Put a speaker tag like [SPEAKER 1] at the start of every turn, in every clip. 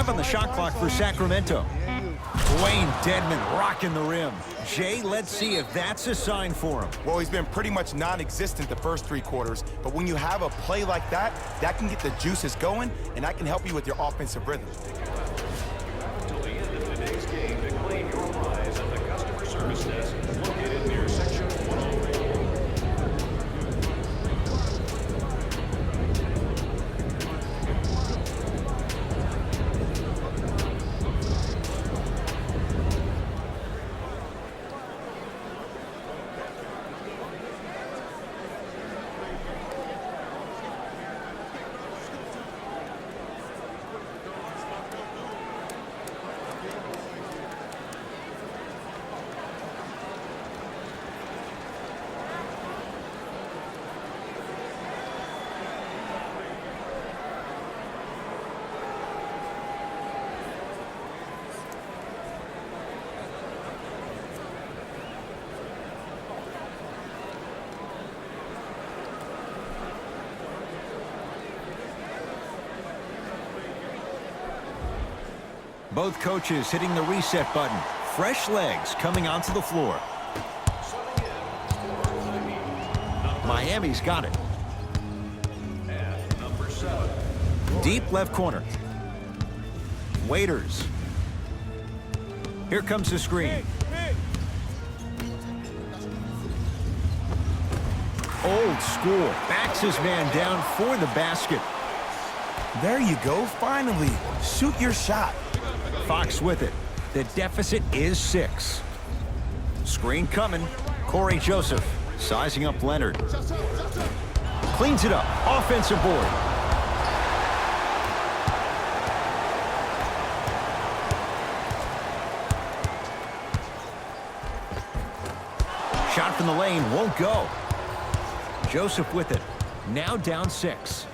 [SPEAKER 1] 5 on the shot clock for Sacramento. Dwayne Dedmon rocking the rim. Jay, let's see if that's a sign for him.
[SPEAKER 2] Well, he's been pretty much non-existent the first 3 quarters, but when you have a play like that, that can get the juices going, and that can help you with your offensive rhythm.
[SPEAKER 3] Till the end of today's game to claim your prize at the customer service desk located near section 103.
[SPEAKER 1] Both coaches hitting the reset button. Fresh legs coming onto the floor. Miami's got it.
[SPEAKER 3] And number 7.
[SPEAKER 1] Deep left corner. Waiters. Here comes the screen. Old school. Backs his man down for the basket.
[SPEAKER 2] There you go, finally. Shoot your shot.
[SPEAKER 1] Fox with it. The deficit is 6. Screen coming. Corey Joseph sizing up Leonard. Cleans it up. Offensive board. Shot from the lane won't go. Joseph with it. Now down 6.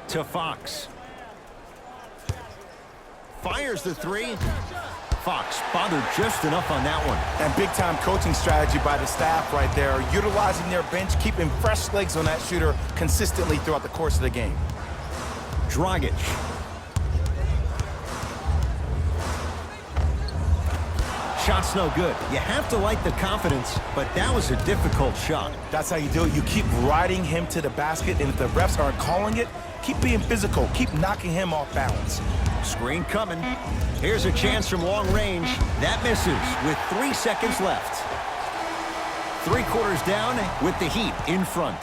[SPEAKER 1] To Fox. Fires the 3. Fox bothered just enough on that one.
[SPEAKER 2] And big-time coaching strategy by the staff right there, utilizing their bench, keeping fresh legs on that shooter consistently throughout the course of the game.
[SPEAKER 1] Dragic. Shot's no good. You have to like the confidence, but that was a difficult shot.
[SPEAKER 2] That's how you do it. You keep riding him to the basket, and if the refs aren't calling it, keep being physical. Keep knocking him off balance.
[SPEAKER 1] Screen coming. Here's a chance from long range. That misses with 3 seconds left. 3 quarters down with the Heat in front.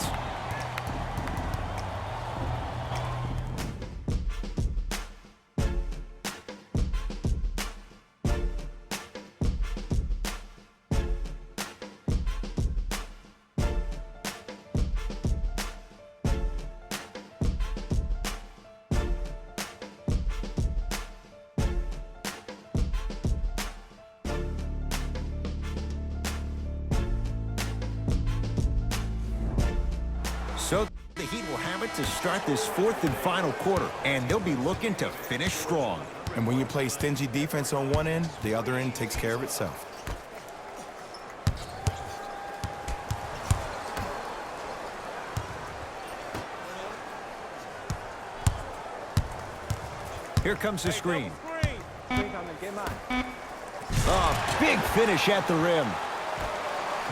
[SPEAKER 1] So the Heat will have it to start this 4th and final quarter, and they'll be looking to finish strong.
[SPEAKER 2] And when you play stingy defense on one end, the other end takes care of itself.
[SPEAKER 1] Here comes the screen. Big finish at the rim.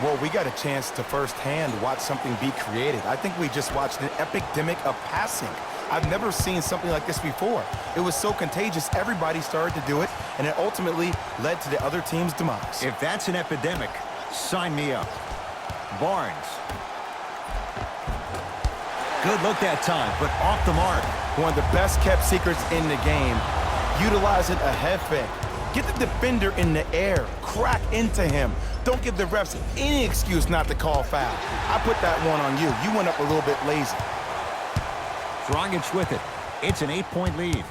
[SPEAKER 2] Well, we got a chance to firsthand watch something be created. I think we just watched an epidemic of passing. I've never seen something like this before. It was so contagious, everybody started to do it, and it ultimately led to the other team's demise.
[SPEAKER 1] If that's an epidemic, sign me up. Barnes. Good look that time, but off the mark.
[SPEAKER 2] One of the best-kept secrets in the game. Utilizing a head fake. Get the defender in the air. Crack into him. Don't give the refs any excuse not to call foul. I put that one on you. You went up a little bit lazy.
[SPEAKER 1] Dragic with it. It's an 8-point lead.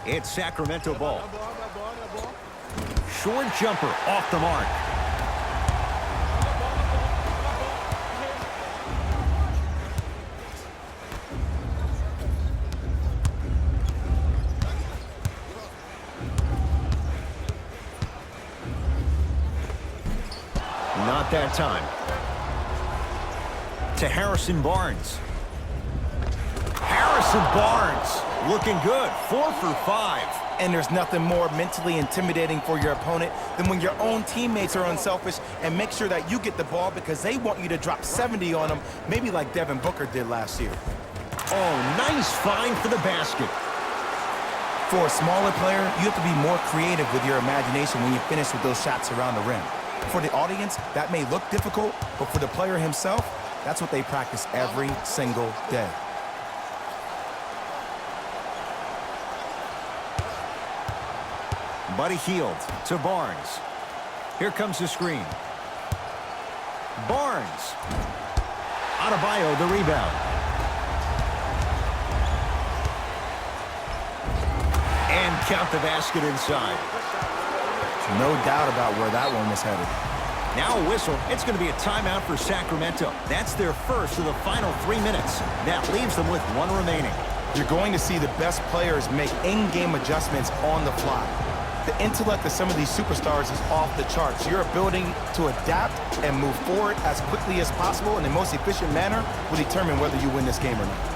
[SPEAKER 1] It's Sacramento ball. Short jumper off the mark. Not that time. to Harrison Barnes. Harrison Barnes looking good, 4 for 5.
[SPEAKER 2] And there's nothing more mentally intimidating for your opponent than when your own teammates are unselfish and make sure that you get the ball because they want you to drop 70 on them, maybe like Devin Booker did last year.
[SPEAKER 1] Oh, nice find for the basket.
[SPEAKER 2] For a smaller player, you have to be more creative with your imagination when you finish with those shots around the rim. For the audience, that may look difficult, but for the player himself, that's what they practice every single day.
[SPEAKER 1] Buddy Hield to Barnes. Here comes the screen. Barnes. Adebayo the rebound. And count the basket inside.
[SPEAKER 2] No doubt about where that one was headed.
[SPEAKER 1] Now a whistle. It's going to be a timeout for Sacramento. That's their first of the final 3 minutes. That leaves them with 1 remaining.
[SPEAKER 2] You're going to see the best players make in-game adjustments on the fly. The intellect of some of these superstars is off the charts. Your ability to adapt and move forward as quickly as possible in the most efficient manner will determine whether you win this game or not.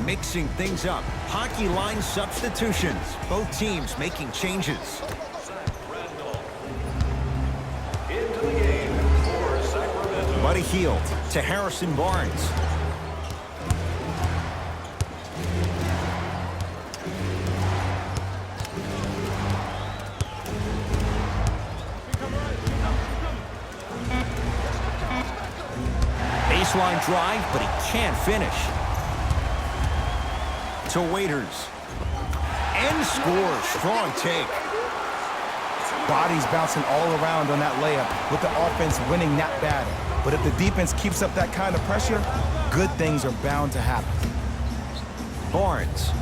[SPEAKER 1] Mixing things up. Hockey line substitutions. Both teams making changes.
[SPEAKER 3] Into the game for Sacramento.
[SPEAKER 1] Buddy Hield to Harrison Barnes. Baseline drive, but he can't finish. To Waiters. And scores. Strong take.
[SPEAKER 2] Bodies bouncing all around on that layup with the offense winning that battle. But if the defense keeps up that kind of pressure, good things are bound to happen.
[SPEAKER 1] Barnes.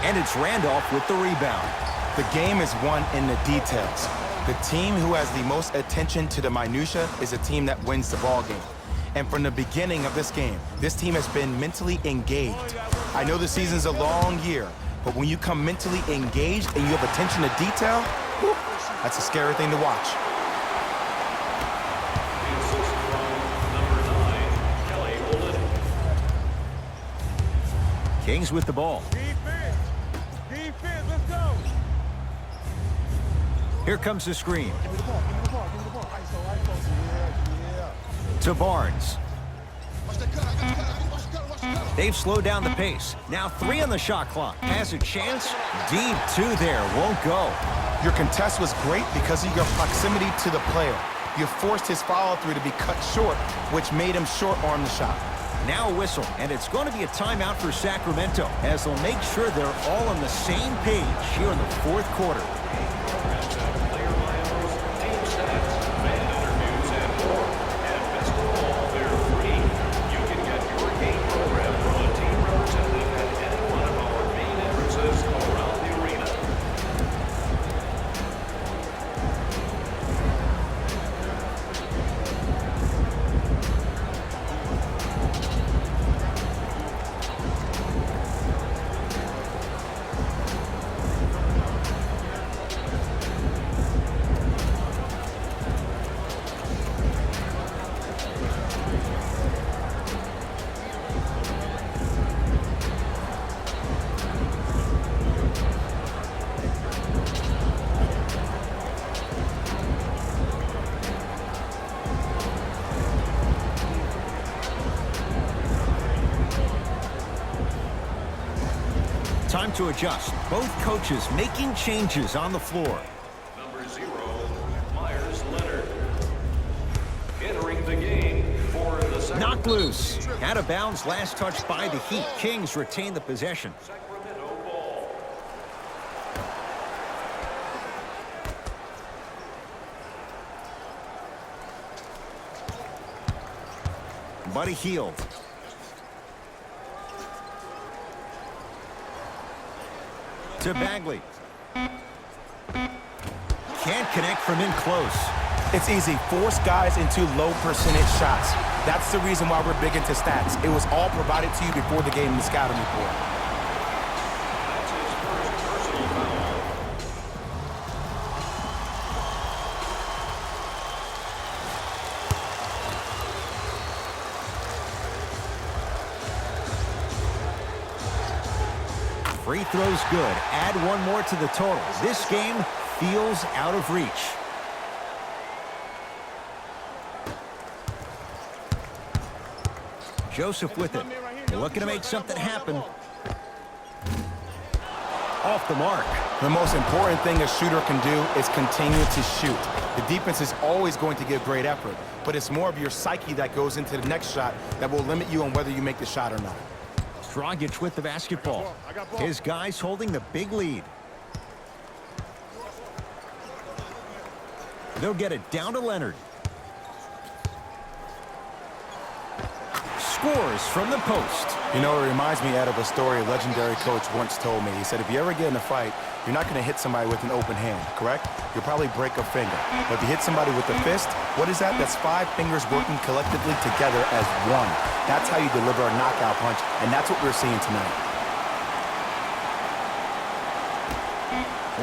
[SPEAKER 1] And it's Randolph with the rebound.
[SPEAKER 2] The game is won in the details. The team who has the most attention to the minutia is a team that wins the ball game. And from the beginning of this game, this team has been mentally engaged. I know the season's a long year, but when you come mentally engaged and you have attention to detail, whew, that's a scary thing to watch.
[SPEAKER 3] The assist from number 9, Kelly Olynyk.
[SPEAKER 1] Kings with the ball.
[SPEAKER 4] Defense! Defense, let's go!
[SPEAKER 1] Here comes the screen.
[SPEAKER 4] Give me the ball, give me the ball, give me the ball. ISO, yeah.
[SPEAKER 1] To Barnes. They've slowed down the pace. Now 3 on the shot clock. Has a chance. Deep 2 there. Won't go.
[SPEAKER 2] Your contest was great because of your proximity to the player. You forced his follow-through to be cut short, which made him short-arm the shot.
[SPEAKER 1] Now a whistle, and it's going to be a timeout for Sacramento as they'll make sure they're all on the same page here in the 4th quarter.
[SPEAKER 3] Player bios, team stats, fan interviews, and more. And best of all, they're free. You can get your game program from a team representative at any one of our main entrances around the arena.
[SPEAKER 1] Time to adjust. Both coaches making changes on the floor.
[SPEAKER 3] Number 0, Myers Leonard.
[SPEAKER 1] knocked loose. Out of bounds, last touch by the Heat. Kings retain the possession.
[SPEAKER 3] Sacramento ball.
[SPEAKER 1] Buddy Hield. To Bagley. Can't connect from in close.
[SPEAKER 2] It's easy. Force guys into low percentage shots. That's the reason why we're big into stats. It was all provided to you before the game in the scouting report.
[SPEAKER 3] That's his first personal foul.
[SPEAKER 1] Free throws good. Add one more to the total. This game feels out of reach. Joseph with it. Looking to make something happen. Off the mark.
[SPEAKER 2] The most important thing a shooter can do is continue to shoot. The defense is always going to give great effort, but it's more of your psyche that goes into the next shot that will limit you on whether you make the shot or not.
[SPEAKER 1] Dragic with the basketball. His guys holding the big lead. They'll get it down to Leonard. Scores from the post.
[SPEAKER 2] You know, it reminds me, Ed, of a story a legendary coach once told me. He said, if you ever get in a fight, you're not going to hit somebody with an open hand, correct? You'll probably break a finger. But if you hit somebody with a fist, what is that? That's 5 fingers working collectively together as one. That's how you deliver a knockout punch, and that's what we're seeing tonight.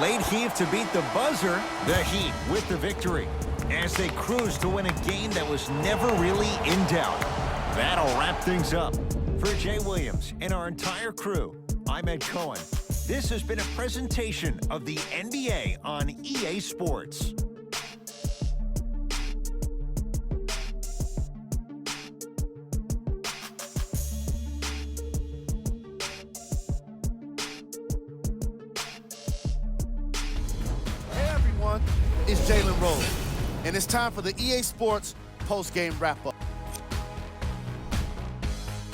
[SPEAKER 1] Late heave to beat the buzzer. The Heat with the victory as they cruise to win a game that was never really in doubt. That'll wrap things up. For Jay Williams and our entire crew, I'm Ed Cohen. This has been a presentation of the NBA on EA Sports.
[SPEAKER 4] Hey everyone, it's Jalen Rose, and it's time for the EA Sports post-game wrap-up.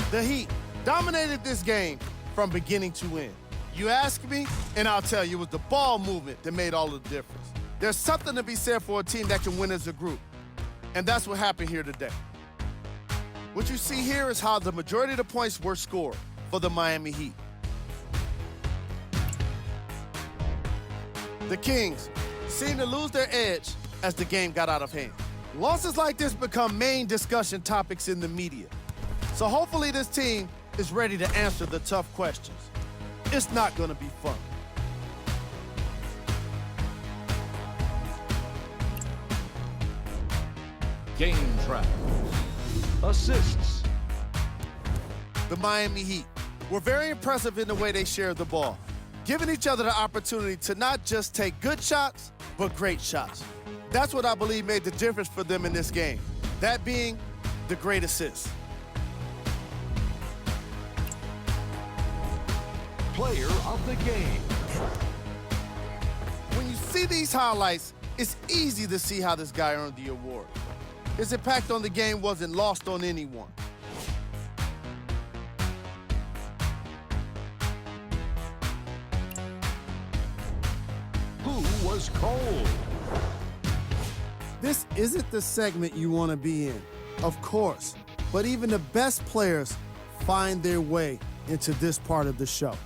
[SPEAKER 4] The Heat dominated this game from beginning to end. You ask me, and I'll tell you, it was the ball movement that made all the difference. There's something to be said for a team that can win as a group, and that's what happened here today. What you see here is how the majority of the points were scored for the Miami Heat. The Kings seemed to lose their edge as the game got out of hand. Losses like this become main discussion topics in the media. So hopefully this team is ready to answer the tough questions. It's not going to be fun.
[SPEAKER 5] Game travels. Assists.
[SPEAKER 4] The Miami Heat were very impressive in the way they shared the ball, giving each other the opportunity to not just take good shots, but great shots. That's what I believe made the difference for them in this game, that being the great assists.
[SPEAKER 5] Player of the game.
[SPEAKER 4] When you see these highlights, it's easy to see how this guy earned the award. His impact on the game wasn't lost on anyone.
[SPEAKER 5] Who was cold?
[SPEAKER 4] This isn't the segment you want to be in, of course, but even the best players find their way into this part of the show.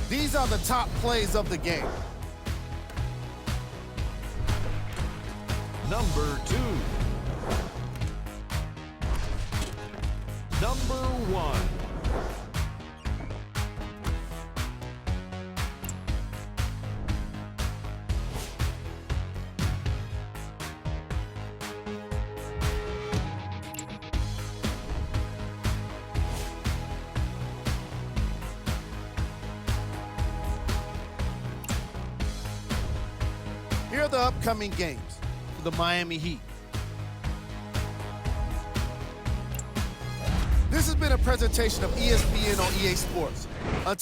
[SPEAKER 4] These are the top plays of the game.
[SPEAKER 5] Number 2. Number 1.
[SPEAKER 4] Here are the upcoming games for the Miami Heat. This has been a presentation of ESPN on EA Sports. Until